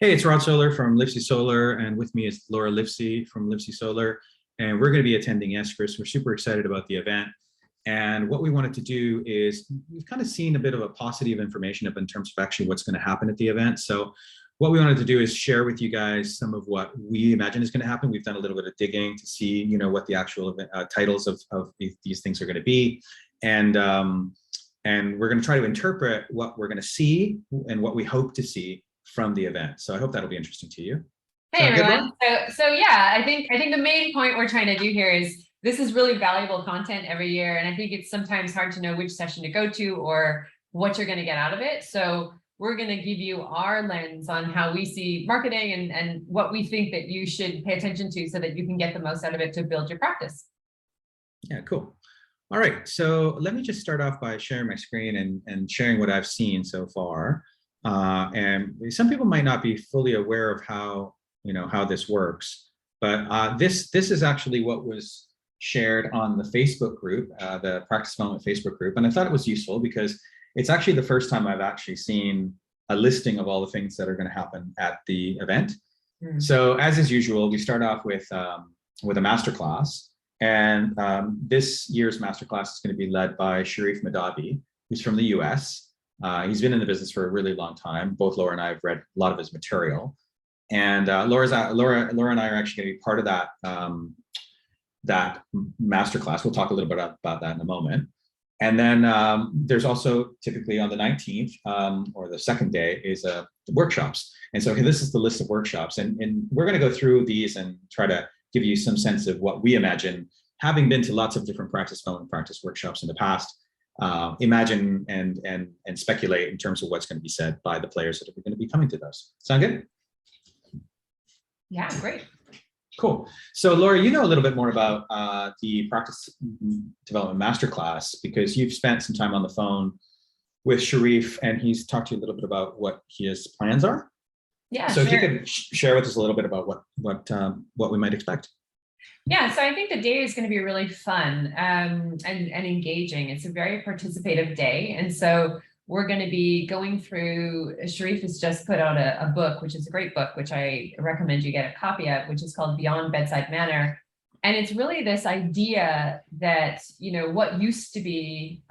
Hey, it's Rod Solar from Livesey Solar, and with me is Laura Livesey from Livesey Solar, and we're going to be attending ESCRS. We're super excited about the event, and what we wanted to do is we've kind of seen a bit of a paucity of information up in terms of actually what's going to happen at the event. So what we wanted to do is share with you guys some of what we imagine is going to happen. We've done a little bit of digging to see, what the actual event, titles of these things are going to be, and we're going to try to interpret what we're going to see and what we hope to see from the event. So I hope that'll be interesting to you. Hey everyone. So yeah, I think the main point we're trying to do here is this is really valuable content every year, and I think it's sometimes hard to know which session to go to or what you're going to get out of it. So we're going to give you our lens on how we see marketing and what we think that you should pay attention to so that you can get the most out of it to build your practice. Yeah, cool. All right, so let me just start off by sharing my screen and sharing what I've seen so far. And some people might not be fully aware of how this works, but this is actually what was shared on the Facebook group, the Practice Development Facebook group, and I thought it was useful because it's actually the first time I've actually seen a listing of all the things that are going to happen at the event. So as is usual, we start off with a masterclass, and this year's masterclass is going to be led by Shareef Mahdavi, who's from the US. He's been in the business for a really long time. Both Laura and I have read a lot of his material, and Laura and I are actually going to be part of that masterclass. We'll talk a little bit about that in a moment. And then there's also typically on the 19th or the second day is workshops. And so this is the list of workshops, and we're going to go through these and try to give you some sense of what we imagine, having been to lots of different practice development practice workshops in the past. Imagine and speculate in terms of what's going to be said by the players that are going to be coming to those. Sound good? Yeah, great. Cool. So Laura, you know a little bit more about the Practice Development Masterclass because you've spent some time on the phone with Shareef, and he's talked to you a little bit about what his plans are. Yeah. So sure. If you could share with us a little bit about what we might expect. Yeah, so I think the day is going to be really fun and engaging. It's a very participative day. And so we're going to be going through, Shareef has just put out a book, which is a great book, which I recommend you get a copy of, which is called Beyond Bedside Manner. And it's really this idea that, what used to be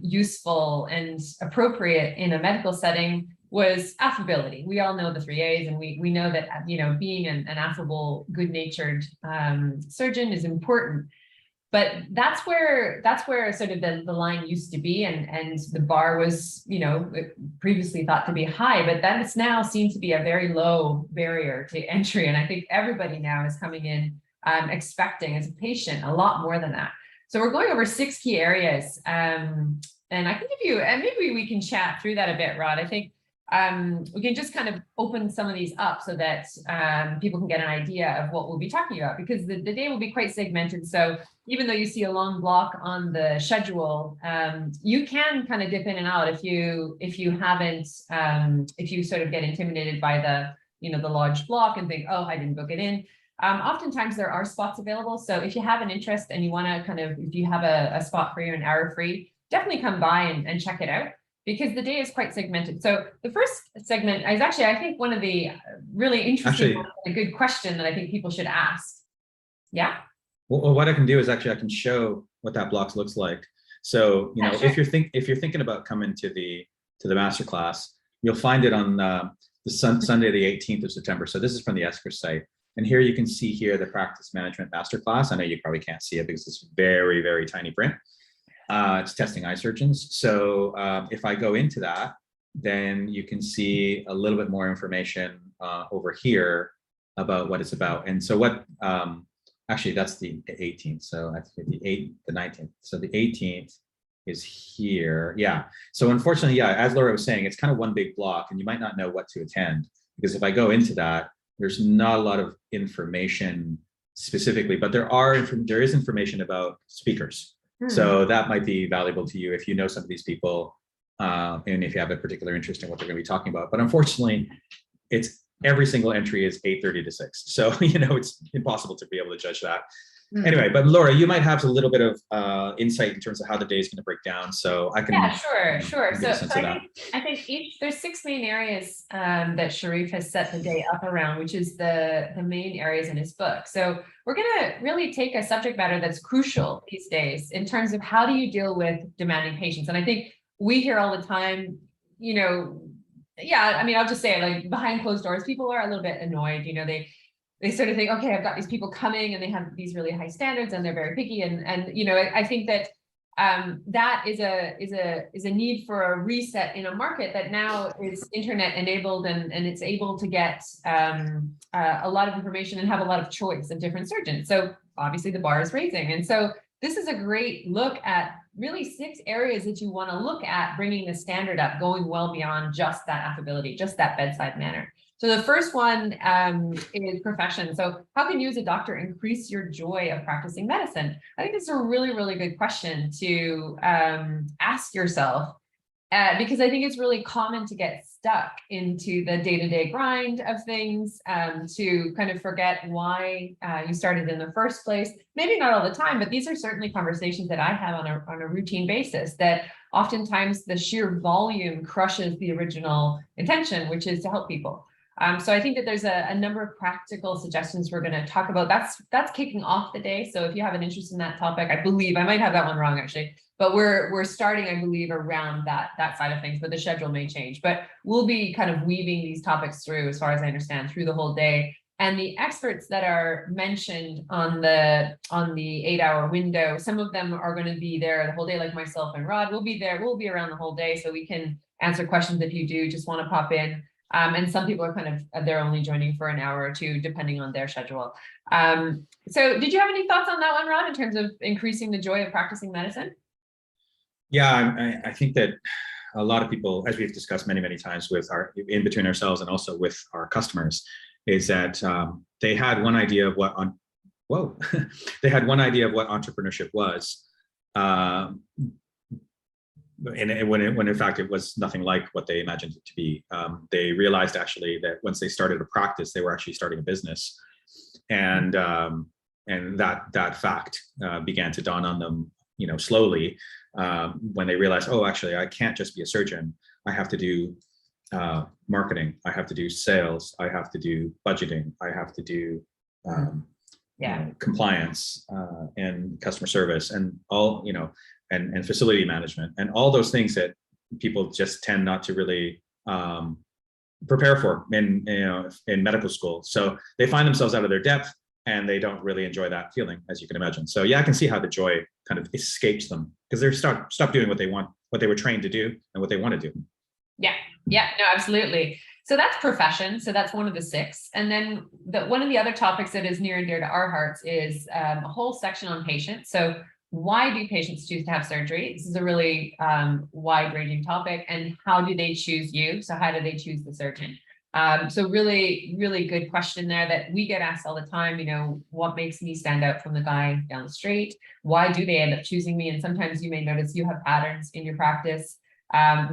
useful and appropriate in a medical setting was affability. We all know the 3 A's, and we know that, being an affable, good-natured surgeon is important. But that's where sort of the line used to be, and the bar was, previously thought to be high, but that is now seen to be a very low barrier to entry. And I think everybody now is coming in expecting as a patient a lot more than that. So we're going over 6 key areas, and I can give you, and maybe we can chat through that a bit, Rod. I think we can just kind of open some of these up so that people can get an idea of what we'll be talking about, because the day will be quite segmented. So even though you see a long block on the schedule, you can kind of dip in and out if you haven't, if you sort of get intimidated by the large block and think, oh, I didn't book it in. Oftentimes there are spots available. So if you have an interest and you want to if you have a spot for you, an hour free, definitely come by and check it out, because the day is quite segmented. So the first segment is actually, I think, one of the really interesting, a good question that I think people should ask. Yeah. Well, what I can do is I can show what that block looks like. So, sure. if you're thinking about coming to the masterclass, you'll find it on the Sunday, the 18th of September. So this is from the ESCRS site. And here you can see here the Practice Management Masterclass. I know you probably can't see it because it's very, very tiny print. It's testing eye surgeons. So if I go into that, then you can see a little bit more information over here about what it's about. And so actually that's the 18th. So I think the 19th. So the 18th is here. Yeah. So unfortunately, yeah, as Laura was saying, it's kind of one big block, and you might not know what to attend, because if I go into that, there's not a lot of information specifically, but there is information about speakers. So that might be valuable to you if you know some of these people, and if you have a particular interest in what they're going to be talking about. But unfortunately, every single entry is 8:30 to 6. So, it's impossible to be able to judge that. Anyway, but Laura, you might have a little bit of insight in terms of how the day is going to break down. So I can, sure. give a sense of that. I think there's 6 main areas that Shareef has set the day up around, which is the main areas in his book. So we're going to really take a subject matter that's crucial these days in terms of how do you deal with demanding patients. And I think we hear all the time, I mean, I'll just say it, like behind closed doors, people are a little bit annoyed. They sort of think, okay, I've got these people coming and they have these really high standards and they're very picky. And I think that that is a need for a reset in a market that now is internet enabled and it's able to get a lot of information and have a lot of choice of different surgeons. So obviously the bar is raising. And so this is a great look at really 6 areas that you want to look at bringing the standard up, going well beyond just that affability, just that bedside manner. So the first one is profession. So how can you as a doctor increase your joy of practicing medicine? I think this is a really, really good question to ask yourself because I think it's really common to get stuck into the day-to-day grind of things, to kind of forget why you started in the first place. Maybe not all the time, but these are certainly conversations that I have on a routine basis that oftentimes the sheer volume crushes the original intention, which is to help people. So I think that there's a number of practical suggestions we're going to talk about. That's kicking off the day. So if you have an interest in that topic, I believe I might have that one wrong actually, but we're starting, I believe, around that side of things, but the schedule may change. But we'll be kind of weaving these topics through, as far as I understand, through the whole day. And the experts that are mentioned on the 8-hour window, some of them are going to be there the whole day, like myself and Rod. We'll be there. We'll be around the whole day, so we can answer questions if you do just want to pop in. And some people are kind of, they're only joining for an hour or two, depending on their schedule. So did you have any thoughts on that one, Rod, in terms of increasing the joy of practicing medicine? Yeah, I think that a lot of people, as we've discussed many, many times in between ourselves and also with our customers, is that they had one idea of what they had one idea of what entrepreneurship was. And when in fact it was nothing like what they imagined it to be. They realized actually that once they started a practice, they were actually starting a business, and that fact began to dawn on them, slowly, when they realized, oh, actually, I can't just be a surgeon. I have to do marketing. I have to do sales. I have to do budgeting. I have to do compliance and customer service and all, and facility management and all those things that people just tend not to really prepare for in medical school. So they find themselves out of their depth and they don't really enjoy that feeling, as you can imagine. So yeah, I can see how the joy kind of escapes them because they're stop doing what they want, what they were trained to do and what they want to do. Yeah, no, absolutely. So that's profession. So that's one of the 6. And then one of the other topics that is near and dear to our hearts is a whole section on patients. So why do patients choose to have surgery? This is a really wide-ranging topic. And how do they choose you? So how do they choose the surgeon? So really, really good question there that we get asked all the time. What makes me stand out from the guy down the street? Why do they end up choosing me? And sometimes you may notice you have patterns in your practice.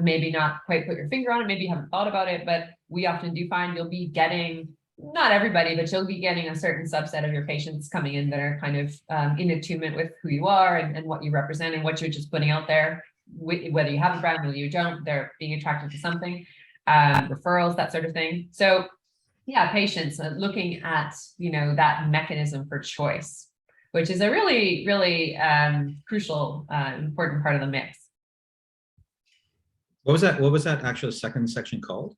Maybe not quite put your finger on it. Maybe you haven't thought about it, but we often do find you'll be getting, not everybody, but you'll be getting a certain subset of your patients coming in that are kind of in attunement with who you are and what you represent and what you're just putting out there. Whether you have a brand, whether you don't, they're being attracted to something, referrals, that sort of thing. So yeah, patients looking at, that mechanism for choice, which is a really, really crucial, important part of the mix. What was that actual second section called?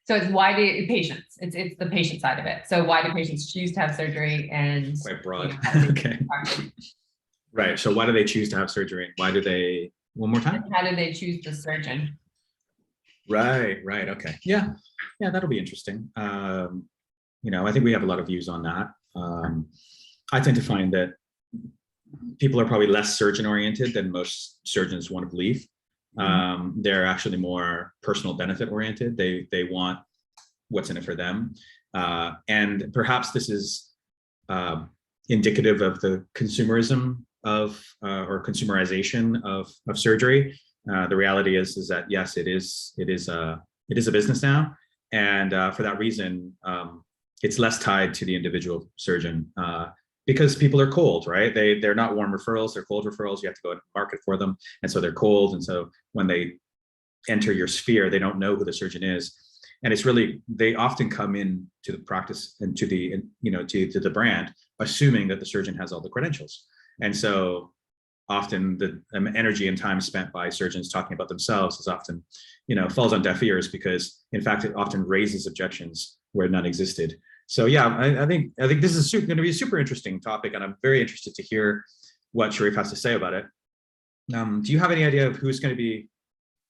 So it's why do patients, it's the patient side of it. So why do patients choose to have surgery and quite broad. Okay. Right. So why do they choose to have surgery? Why do they, one more time? How do they choose the surgeon? Right. Okay. Yeah. That'll be interesting. I think we have a lot of views on that. I tend to find that people are probably less surgeon oriented than most surgeons want to believe. They're actually more personal benefit oriented. They want what's in it for them. And perhaps this is indicative of the consumerism of or consumerization of surgery. The reality is that yes, it is a business now, and for that reason, it's less tied to the individual surgeon. because people are cold, right? They're not warm referrals, they're cold referrals. You have to go and market for them. And so they're cold. And so when they enter your sphere, they don't know who the surgeon is. And it's really, they often come in to the practice and to the, to the brand, assuming that the surgeon has all the credentials. And so often the energy and time spent by surgeons talking about themselves is often, falls on deaf ears, because in fact, it often raises objections where none existed. So yeah, I think this is going to be a super interesting topic, and I'm very interested to hear what Shareef has to say about it. Do you have any idea of who's going to be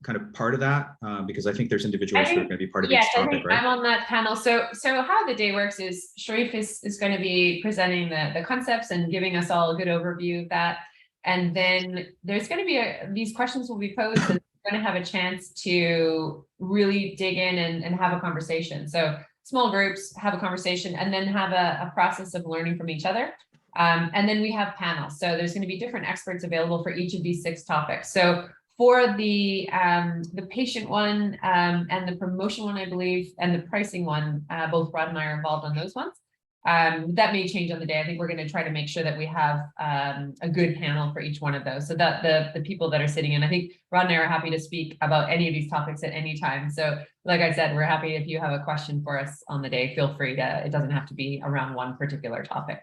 kind of part of that? Because I think there's individuals who are going to be part of each topic, right? I'm on that panel. So how the day works is Shareef is going to be presenting the concepts and giving us all a good overview of that. And then there's going to be these questions will be posed, and we're going to have a chance to really dig in and have a conversation. So small groups, have a conversation, and then have a process of learning from each other. And then we have panels. So there's going to be different experts available for each of these 6 topics. So for the patient one and the promotion one, I believe, and the pricing one, both Rod and I are involved on those ones. That may change on the day. I think we're going to try to make sure that we have a good panel for each one of those, so that the people that are sitting in, I think Rod and I are happy to speak about any of these topics at any time. So like I said, we're happy if you have a question for us on the day, feel free to, it doesn't have to be around one particular topic.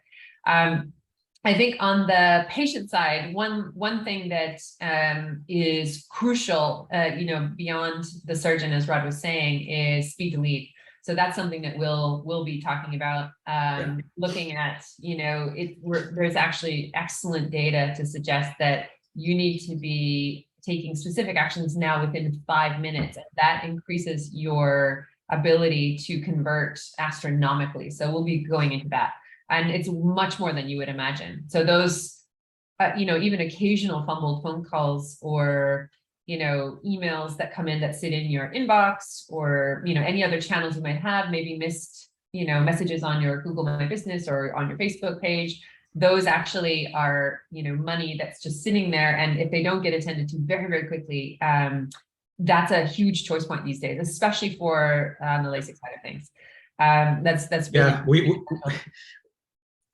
I think on the patient side, one thing that is crucial, beyond the surgeon, as Rod was saying, is speed to lead. So that's something that we'll be talking about, looking at, there's actually excellent data to suggest that you need to be taking specific actions now within 5 minutes. And that increases your ability to convert astronomically. So we'll be going into that. And it's much more than you would imagine. So those, even occasional fumbled phone calls or, emails that come in that sit in your inbox, or, any other channels you might have, maybe missed, messages on your Google My Business or on your Facebook page. Those actually are, money that's just sitting there. And if they don't get attended to very, very quickly, that's a huge choice point these days, especially for the LASIK side of things. That's really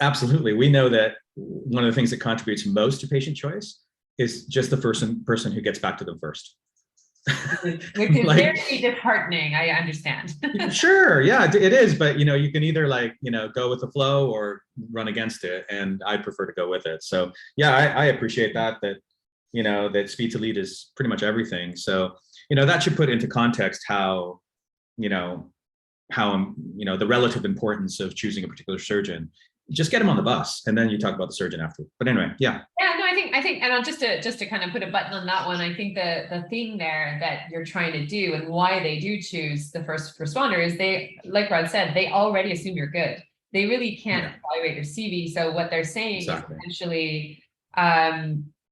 absolutely. We know that one of the things that contributes most to patient choice is just the person who gets back to them first. Which is very disheartening, I understand. Sure, yeah, it is. But you can either go with the flow or run against it, and I prefer to go with it. So yeah, I appreciate that that speed to lead is pretty much everything. So that should put into context how the relative importance of choosing a particular surgeon. Just get them on the bus, and then you talk about the surgeon after. But anyway, yeah. Yeah, no, I think, and I'll just to kind of put a button on that one. I think the thing there that you're trying to do, and why they do choose the first responder, is they, like Rod said, they already assume you're good. They really can't evaluate your CV. So what they're saying is essentially,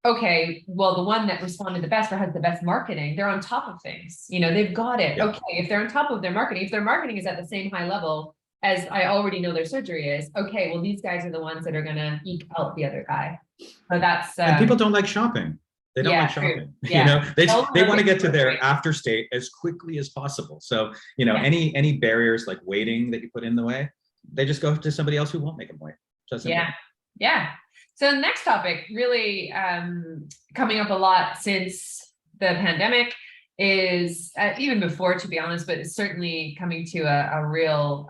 okay, well, the one that responded the best or has the best marketing, they're on top of things. They've got it. Yeah. Okay, if they're on top of their marketing, if their marketing is at the same high level as I already know their surgery is, okay, well, these guys are the ones that are going to eke out the other guy. So that's and people don't like shopping. They don't like shopping. Yeah. They want to get to their after state as quickly as possible. So any barriers like waiting that you put in the way, they just go to somebody else who won't make them wait. Yeah. So the next topic, really coming up a lot since the pandemic, is even before, to be honest, but it's certainly coming to a real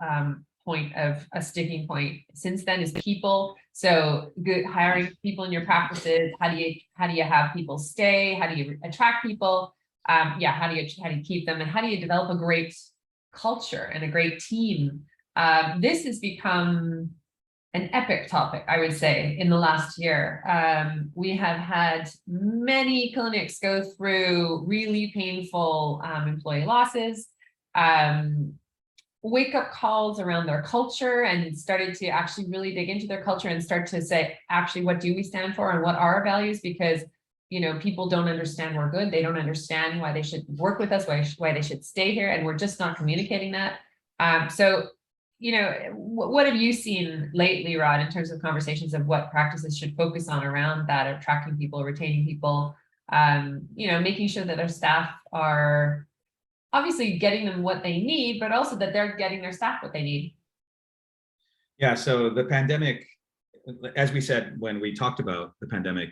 point of a sticking point since then, is people. So good hiring people in your practices. How do you have people stay? How do you attract people? How do you keep them, and how do you develop a great culture and a great team? This has become an epic topic, I would say, in the last year. We have had many clinics go through really painful employee losses, wake-up calls around their culture, and started to actually really dig into their culture and start to say, actually, what do we stand for and what are our values? Because people don't understand we're good. They don't understand why they should work with us, why they should stay here, and we're just not communicating that. So what have you seen lately, Rod, in terms of conversations of what practices should focus on around that, attracting people, retaining people, making sure that their staff are obviously getting them what they need, but also that they're getting their staff what they need? Yeah, so the pandemic as we said, when we talked about the pandemic,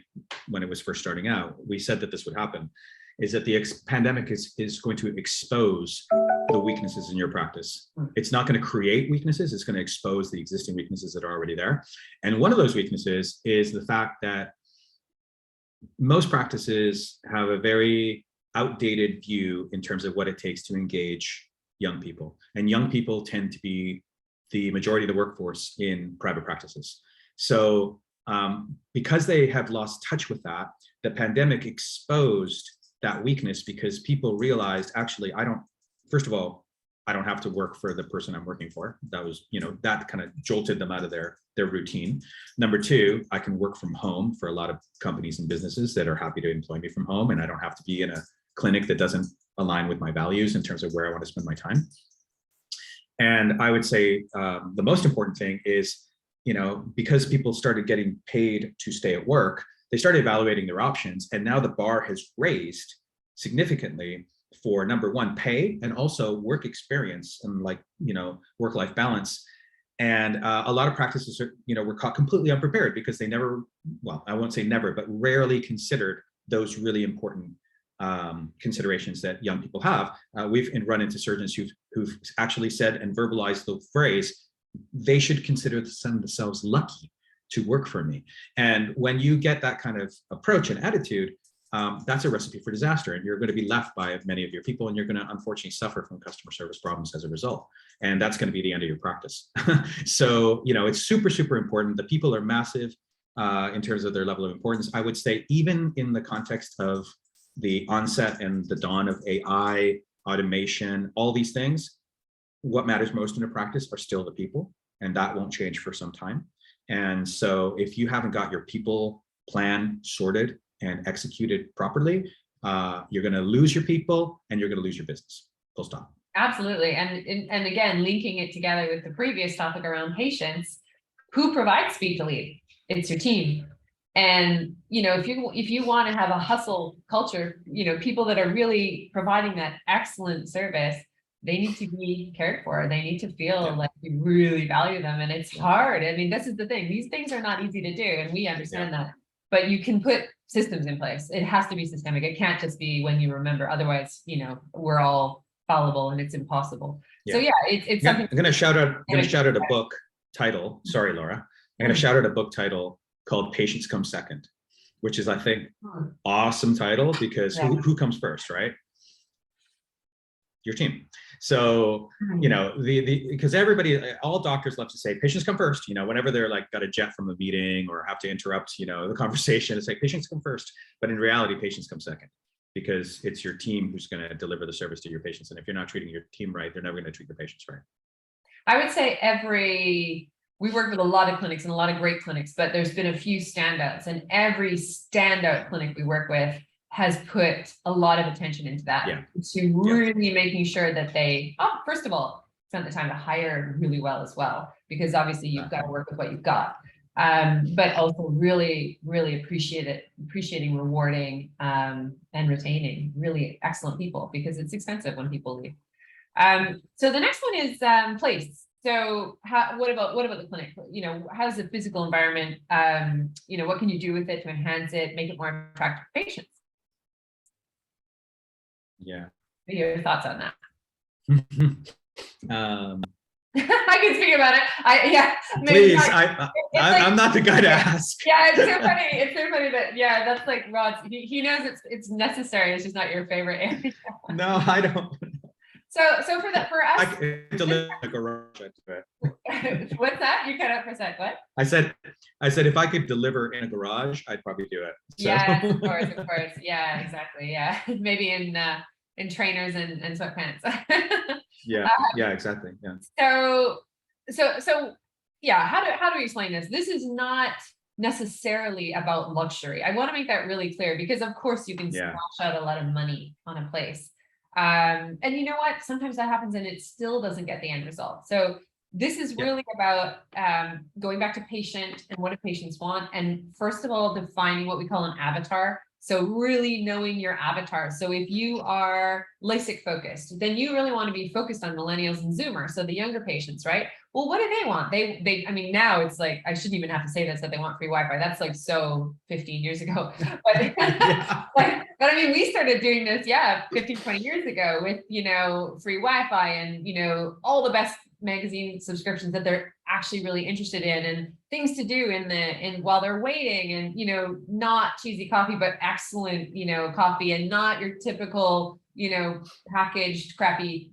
when it was first starting out, we said that this would happen, is that the pandemic is going to expose the weaknesses in your practice. It's not going to create weaknesses, it's going to expose the existing weaknesses that are already there. And one of those weaknesses is the fact that most practices have a very outdated view in terms of what it takes to engage young people. And young people tend to be the majority of the workforce in private practices. So because they have lost touch with that, the pandemic exposed that weakness, because people realized, actually, first of all, I don't have to work for the person I'm working for. That was, that kind of jolted them out of their routine. Number two, I can work from home for a lot of companies and businesses that are happy to employ me from home, and I don't have to be in a clinic that doesn't align with my values in terms of where I want to spend my time. And I would say the most important thing is, because people started getting paid to stay at work, they started evaluating their options, and now the bar has raised significantly for, number one, pay, and also work experience and work-life balance. And a lot of practices were caught completely unprepared because they never, well, I won't say never, but rarely considered those really important considerations that young people have. We've run into surgeons who've actually said and verbalized the phrase, they should consider themselves lucky to work for me. And when you get that kind of approach and attitude, that's a recipe for disaster, and you're going to be left by many of your people, and you're going to unfortunately suffer from customer service problems as a result. And that's going to be the end of your practice. So, it's super, super important. The people are massive in terms of their level of importance. I would say, even in the context of the onset and the dawn of AI, automation, all these things, what matters most in a practice are still the people, and that won't change for some time. And so if you haven't got your people plan sorted and executed properly, you're going to lose your people and you're going to lose your business. Full stop. Absolutely. And again, linking it together with the previous topic around patients, who provides speed to lead? It's your team. And, if you want to have a hustle culture, people that are really providing that excellent service, they need to be cared for. They need to feel like you really value them. And it's hard. I mean, this is the thing. These things are not easy to do. And we understand that. But you can put systems in place. It has to be systemic. It can't just be when you remember. Otherwise, we're all fallible and it's impossible. So it's something. I'm going to shout out a book title. Sorry, Laura. I'm going to shout out a book title called Patients Come Second, which is, I think, awesome title, because who comes first, right? Your team. So, because all doctors love to say patients come first, whenever they're got a jet from a meeting or have to interrupt, the conversation, it's like patients come first. But in reality, patients come second, because it's your team who's going to deliver the service to your patients. And if you're not treating your team right, they're never going to treat your patients right. I would say we work with a lot of clinics and a lot of great clinics, but there's been a few standouts, and every standout clinic we work with has put a lot of attention into that, to really making sure that they, first of all, spent the time to hire really well as well, because obviously you've got to work with what you've got, but also really, really appreciating, rewarding, and retaining really excellent people, because it's expensive when people leave. So the next one is place. So what about the clinic? How's the physical environment? What can you do with it to enhance it, make it more attractive for patients? Yeah. What are your thoughts on that? I can speak about it. Please, I'm not the guy to ask. Yeah, it's so funny. It's so funny that that's like Rod's. He knows it's necessary. It's just not your favorite area. No, I don't. So for us, I could deliver a garage. What's that? You cut out for a sec. What? I said if I could deliver in a garage, I'd probably do it. So. Yeah, of course. Yeah, exactly. Yeah, maybe in trainers and sweatpants. Yeah, exactly. Yeah. So yeah. How do we explain this? This is not necessarily about luxury. I want to make that really clear, because of course you can splash out a lot of money on a place. And you know what? Sometimes that happens and it still doesn't get the end result. So this is really about going back to patient and what do patients want. And first of all, defining what we call an avatar So really knowing your avatar. So if you are LASIK focused, then you really want to be focused on millennials and Zoomers. So the younger patients, right? Well, what do they want? I mean, now it's like, I shouldn't even have to say this, that they want free Wi-Fi. That's like so 15 years ago. But, Yeah. but I mean, we started doing this, 15, 20 years ago with, free Wi-Fi and, all the best magazine subscriptions that they're actually really interested in, and things to do while they're waiting, and not cheesy coffee, but excellent coffee, and not your typical packaged crappy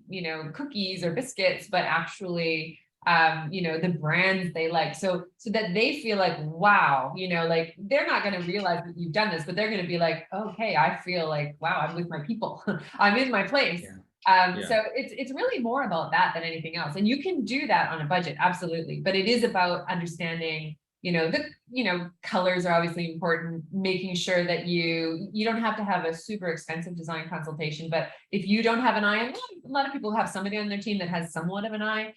cookies or biscuits, but actually the brands they like, so that they feel like, wow, like they're not going to realize that you've done this, but they're going to be like, okay, I feel like, wow, I'm with my people. I'm in my place. So it's really more about that than anything else. And you can do that on a budget, absolutely. But it is about understanding, colors are obviously important, making sure that you don't have to have a super expensive design consultation. But if you don't have an eye, and a lot of people have somebody on their team that has somewhat of an eye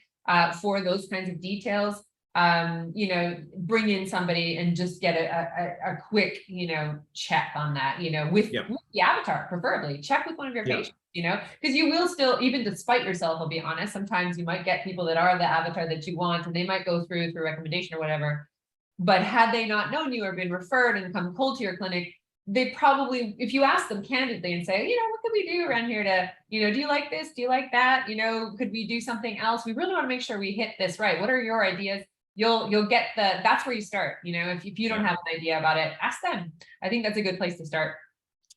for those kinds of details, bring in somebody and just get a quick, check on that, with the avatar, preferably check with one of your patients. Because you will still, even despite yourself, I'll be honest, sometimes you might get people that are the avatar that you want, and they might go through recommendation or whatever. But had they not known you or been referred and come cold to your clinic, they probably, if you ask them candidly and say, what could we do around here to, do you like this? Do you like that? Could we do something else? We really want to make sure we hit this right. What are your ideas? You'll get that's where you start. If you don't have an idea about it, ask them. I think that's a good place to start.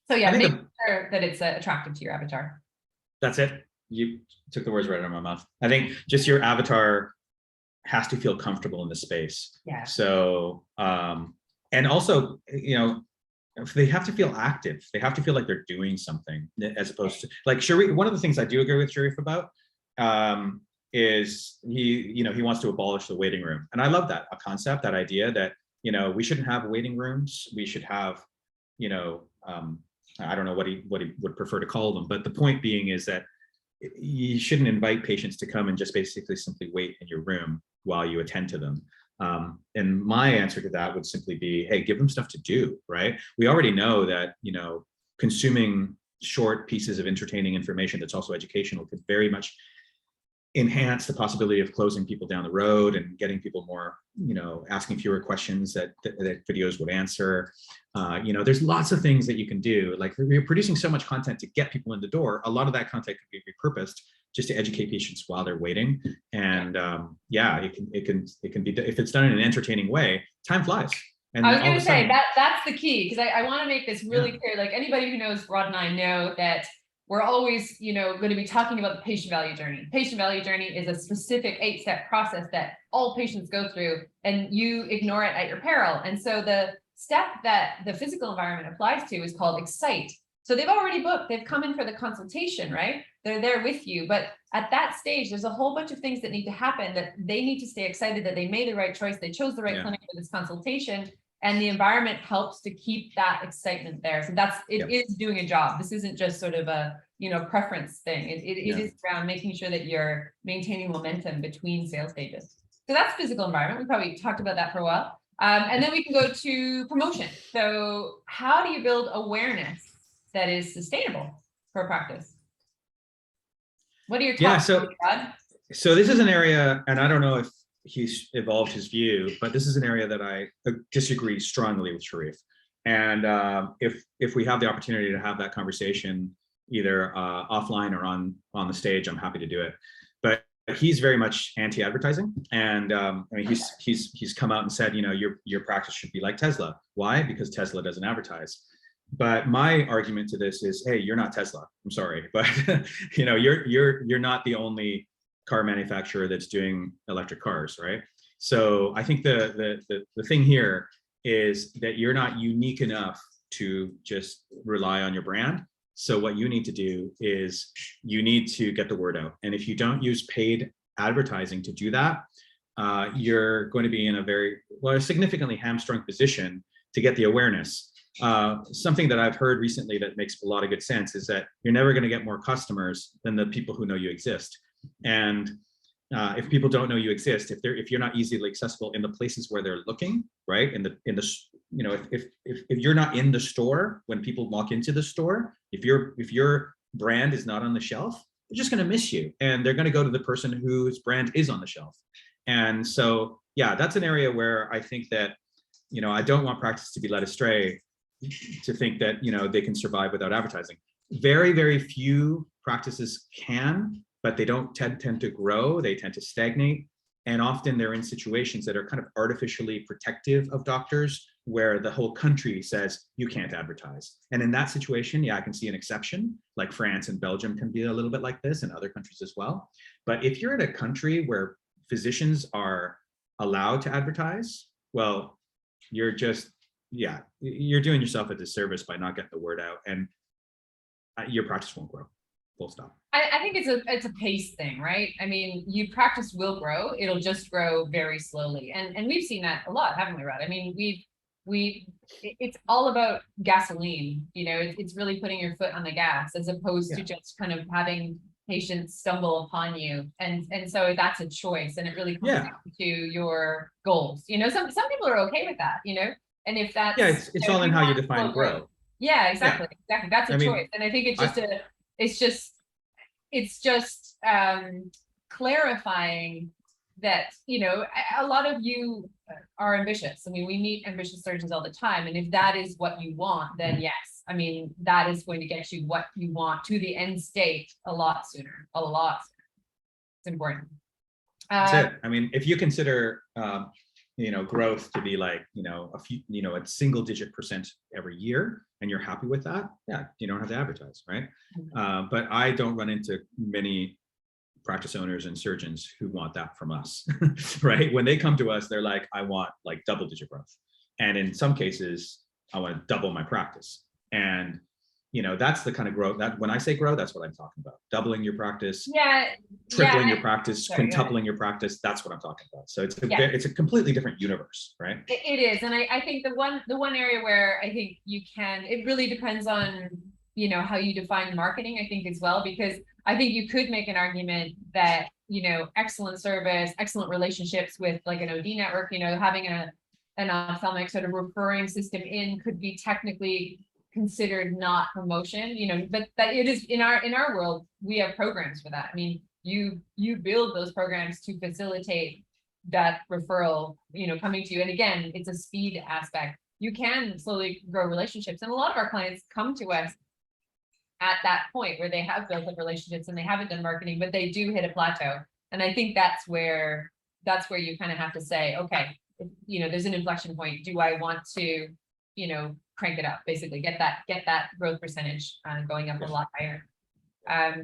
So make sure that it's attractive to your avatar. That's it. You took the words right out of my mouth. I think just your avatar has to feel comfortable in the space. Yeah. So, and also, they have to feel active. They have to feel like they're doing something, as opposed to like Shareef. One of the things I do agree with Shareef about is he wants to abolish the waiting room, and I love that concept, that idea that we shouldn't have waiting rooms. We should have I don't know what he would prefer to call them, but the point being is that you shouldn't invite patients to come and just basically simply wait in your room while you attend to them. And my answer to that would simply be, hey, give them stuff to do, right? We already know that, consuming short pieces of entertaining information that's also educational could very much enhance the possibility of closing people down the road and getting people more, asking fewer questions that videos would answer. There's lots of things that you can do. Like, you're producing so much content to get people in the door. A lot of that content could be repurposed just to educate patients while they're waiting. And it can be, if it's done in an entertaining way, time flies. And I was going to say that's the key, because I want to make this really clear. Like, anybody who knows Rod and I know that we're always, going to be talking about the patient value journey. Patient value journey is a specific 8-step process that all patients go through, and you ignore it at your peril. And so the step that the physical environment applies to is called excite. So they've already booked, they've come in for the consultation, right? They're there with you. But at that stage, there's a whole bunch of things that need to happen, that they need to stay excited that they made the right choice. They chose the right clinic for this consultation. And the environment helps to keep that excitement there. So it is doing a job. This isn't just sort of a, preference thing. It is around making sure that you're maintaining momentum between sales stages. So that's physical environment. We probably talked about that for a while. And then we can go to promotion. So how do you build awareness that is sustainable for a practice? What are your top so this is an area, and I don't know if he's evolved his view, but this is an area that I disagree strongly with Shareef. And if we have the opportunity to have that conversation, either offline or on the stage, I'm happy to do it. But he's very much anti-advertising, and he's come out and said, your practice should be like Tesla. Why? Because Tesla doesn't advertise. But my argument to this is, hey, you're not Tesla. I'm sorry, but you're not the only car manufacturer that's doing electric cars, right? So I think the thing here is that you're not unique enough to just rely on your brand. So what you need to do is you need to get the word out. And if you don't use paid advertising to do that, you're going to be in a significantly hamstrung position to get the awareness. Something that I've heard recently that makes a lot of good sense is that you're never going to get more customers than the people who know you exist. And if people don't know you exist, if you're not easily accessible in the places where they're looking, right, in the you know, if you're not in the store when people walk into the store, if your brand is not on the shelf, they're just going to miss you, and they're going to go to the person whose brand is on the shelf. And so, yeah, that's an area where I think that, you know, I don't want practice to be led astray to think that, you know, they can survive without advertising. Very, very few practices can, but they don't tend to grow. They tend to stagnate. And often they're in situations that are kind of artificially protective of doctors, where the whole country says you can't advertise. And in that situation, yeah, I can see an exception, like France and Belgium can be a little bit like this, and other countries as well. But if you're in a country where physicians are allowed to advertise, well, you're just, yeah, you're doing yourself a disservice by not getting the word out, and your practice won't grow. Full stop. I think it's a pace thing, right? I mean, you practice will grow. It'll just grow very slowly, and we've seen that a lot, haven't we, Rod? I mean, it's all about gasoline. You know, it's really putting your foot on the gas as opposed to just kind of having patients stumble upon you, and so that's a choice, and it really comes down to your goals. You know, some people are okay with that. You know, and if that's it's all in how you define grow. Yeah, exactly. That's a choice, and I think it's just clarifying that, you know, a lot of you are ambitious. I mean, we meet ambitious surgeons all the time, and if that is what you want, then yes, I mean, that is going to get you what you want to the end state a lot sooner. It's important. That's it. I mean, if you consider you know, growth to be like, you know, a few, you know, a single-digit % every year, and you're happy with that, yeah, you don't have to advertise, right? But I don't run into many practice owners and surgeons who want that from us, right? When they come to us, they're like, I want like double-digit growth, and in some cases, I want to double my practice. And you know, that's the kind of growth that when I say grow, that's what I'm talking about. Doubling your practice, tripling your practice, quintupling your practice. That's what I'm talking about. So it's a completely different universe, right? It is. And I think the one area where I think you can, it really depends on, you know, how you define marketing, I think, as well, because I think you could make an argument that, you know, excellent service, excellent relationships with like an OD network, you know, having an ophthalmic sort of referring system in could be technically considered not promotion, you know, but that it is in our world, we have programs for that. I mean, you build those programs to facilitate that referral, you know, coming to you. And again, it's a speed aspect. You can slowly grow relationships. And a lot of our clients come to us at that point where they have built up relationships and they haven't done marketing, but they do hit a plateau. And I think that's where you kind of have to say, okay, you know, there's an inflection point. Do I want to, you know, crank it up, basically get that growth percentage going up a lot higher.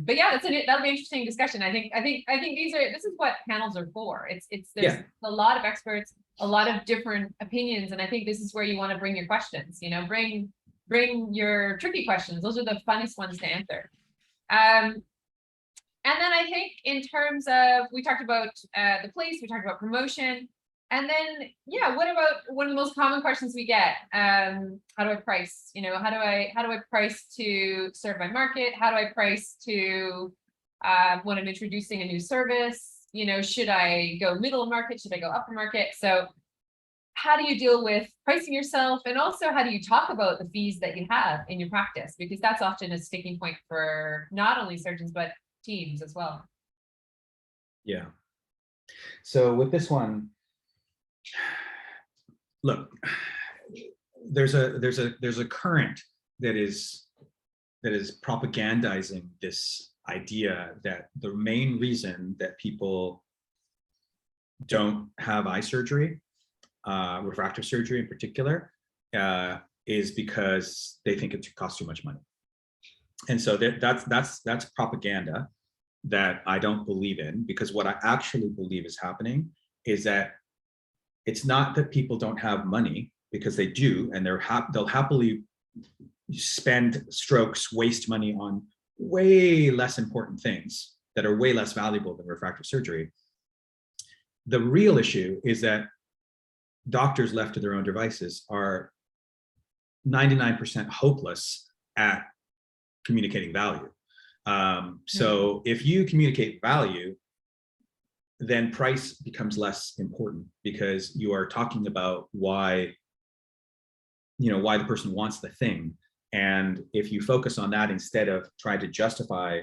But yeah, that'll be an interesting discussion. I think this is what panels are for. There's a lot of experts, a lot of different opinions, and I think this is where you want to bring your questions. You know, bring your tricky questions. Those are the funnest ones to answer. And then I think in terms of, we talked about the place, we talked about promotion. And then, yeah, what about one of the most common questions we get? How do I price? You know, how do I price to serve my market? How do I price to when I'm introducing a new service? You know, should I go middle market? Should I go upper market? So how do you deal with pricing yourself? And also, how do you talk about the fees that you have in your practice? Because that's often a sticking point for not only surgeons, but teams as well. Yeah. So with this one, look, there's a current that is propagandizing this idea that the main reason that people don't have eye surgery, refractive surgery in particular, is because they think it costs too much money. And so that's propaganda that I don't believe in, because what I actually believe is happening is that it's not that people don't have money, because they do, and they'll happily spend strokes, waste money on way less important things that are way less valuable than refractive surgery. The real issue is that doctors left to their own devices are 99% hopeless at communicating value. So if you communicate value, then price becomes less important, because you are talking about why why the person wants the thing. And if you focus on that instead of trying to justify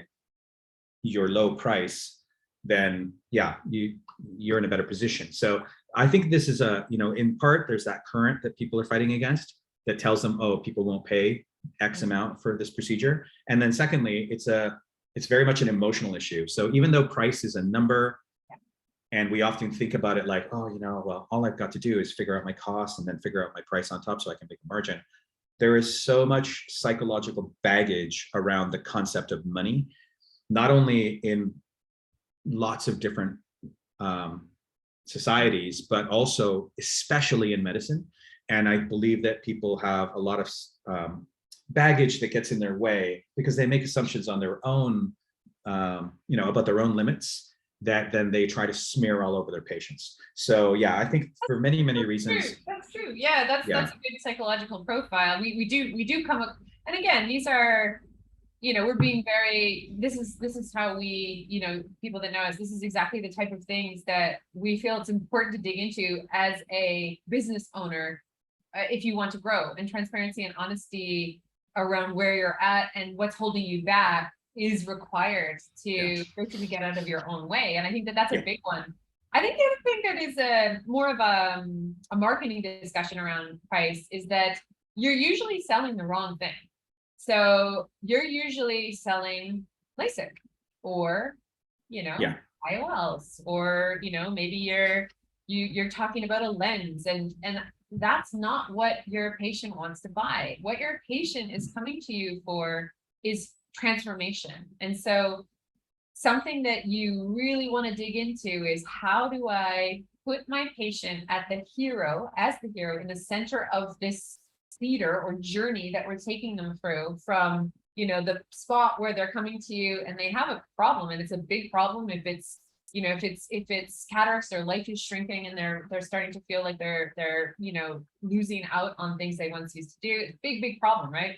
your low price, then yeah, you're in a better position. So I think this is in part, there's that current that people are fighting against that tells them, oh, people won't pay X amount for this procedure. And then secondly, it's very much an emotional issue. So even though price is a number, and we often think about it like, oh, well, all I've got to do is figure out my cost and then figure out my price on top so I can make a margin. There is so much psychological baggage around the concept of money, not only in lots of different societies, but also especially in medicine. And I believe that people have a lot of baggage that gets in their way because they make assumptions on their own, about their own limits that then they try to smear all over their patients. So yeah, I think for many, many reasons. That's true. Yeah, that's a good psychological profile. We do come up, and again, these are, we're being very, this is how we, people that know us, this is exactly the type of things that we feel it's important to dig into as a business owner, if you want to grow. And transparency and honesty around where you're at and what's holding you back is required to basically get out of your own way. And I think that that's a big one. I think the other thing that is more of a marketing discussion around price is that you're usually selling the wrong thing. So you're usually selling LASIK or, IOLs, or, maybe you're talking about a lens, and that's not what your patient wants to buy. What your patient is coming to you for is transformation. And so something that you really want to dig into is, how do I put my patient as the hero in the center of this theater or journey that we're taking them through, from the spot where they're coming to you and they have a problem, and it's a big problem. If it's if it's cataracts, their life is shrinking and they're starting to feel like they're losing out on things they once used to do. It's a big problem, right?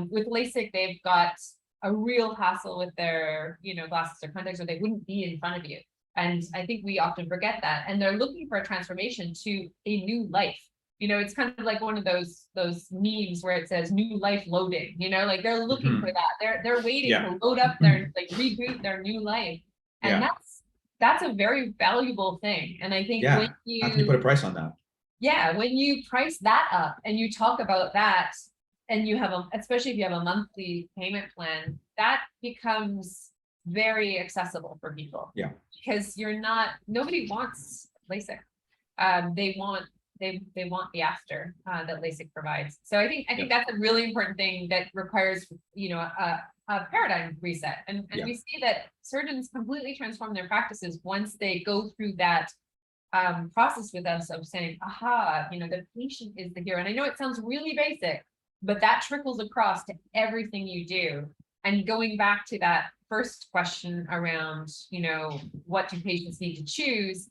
With LASIK, they've got a real hassle with their glasses or contacts, or they wouldn't be in front of you. And I think we often forget that, and they're looking for a transformation to a new life. It's kind of like one of those memes where it says new life loading, like they're looking for that. They're waiting to load up their, reboot their new life. And that's a very valuable thing. And I think when how can you put a price on that? Yeah, when you price that up and you talk about that, and you have especially if you have a monthly payment plan, that becomes very accessible for people. Yeah. Because nobody wants LASIK. They want the after that LASIK provides. So I think that's a really important thing that requires, a paradigm reset. And we see that surgeons completely transform their practices once they go through that process with us of saying, aha, the patient is the hero. And I know it sounds really basic, but that trickles across to everything you do. And going back to that first question around, what do patients need to choose?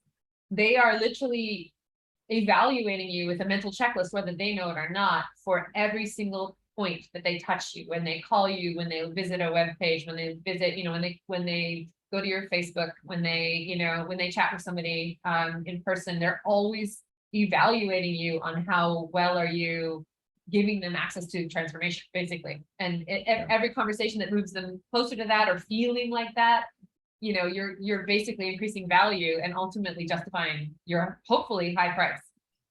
They are literally evaluating you with a mental checklist, whether they know it or not, for every single point that they touch you, when they call you, when they visit a web page, when they visit, when they go to your Facebook, when they chat with somebody in person. They're always evaluating you on how well are you giving them access to transformation, basically. And every conversation that moves them closer to that, or feeling like that, you're basically increasing value and ultimately justifying your hopefully high price.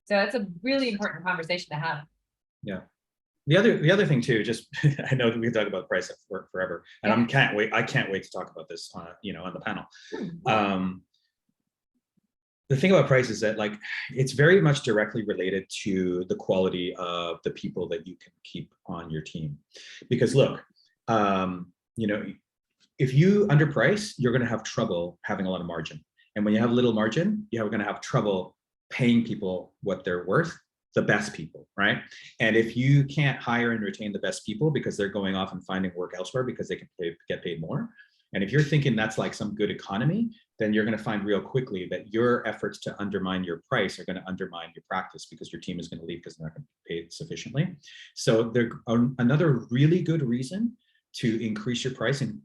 So that's a really important conversation to have. Yeah. The other thing too, just I know that we can talk about price forever, and I can't wait to talk about this on the panel. The thing about price is that it's very much directly related to the quality of the people that you can keep on your team. Because look, if you underprice, you're going to have trouble having a lot of margin. And when you have little margin, you're going to have trouble paying people what they're worth, the best people, right? And if you can't hire and retain the best people because they're going off and finding work elsewhere because they can get paid more, and if you're thinking that's like some good economy, then you're going to find real quickly that your efforts to undermine your price are going to undermine your practice, because your team is going to leave because they're not going to be paid sufficiently. So another really good reason to increase your price and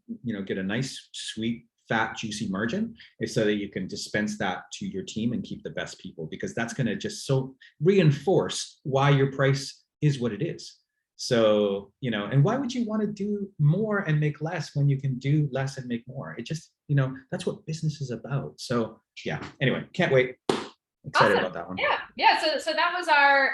get a nice, sweet, fat, juicy margin is so that you can dispense that to your team and keep the best people, because that's going to just so reinforce why your price is what it is. So, you know, and why would you want to do more and make less when you can do less and make more? It just, you know, that's what business is about. So yeah, anyway, can't wait. Excited about that one. Yeah. So that was our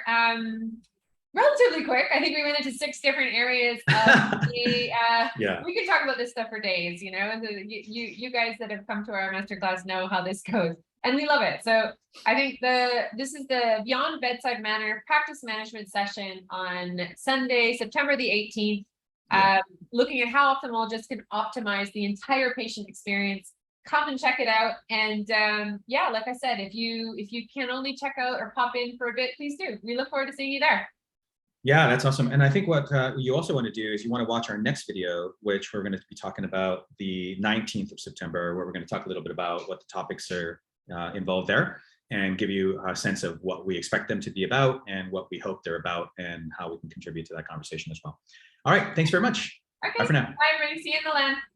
relatively quick. I think we went into 6 different areas of the Yeah. We could talk about this stuff for days, you know. You guys that have come to our masterclass know how this goes, and we love it. So I think this is the Beyond Bedside Manner practice management session on Sunday, September the 18th. Looking at how ophthalmologists can optimize the entire patient experience. Come and check it out. And yeah, like I said, if you can only check out or pop in for a bit, please do. We look forward to seeing you there. Yeah, that's awesome. And I think what you also want to do is you want to watch our next video, which we're going to be talking about the 19th of September, where we're going to talk a little bit about what the topics are involved there and give you a sense of what we expect them to be about and what we hope they're about and how we can contribute to that conversation as well. All right. Thanks very much. Okay. Bye for now. Bye, everybody. See you in Milan.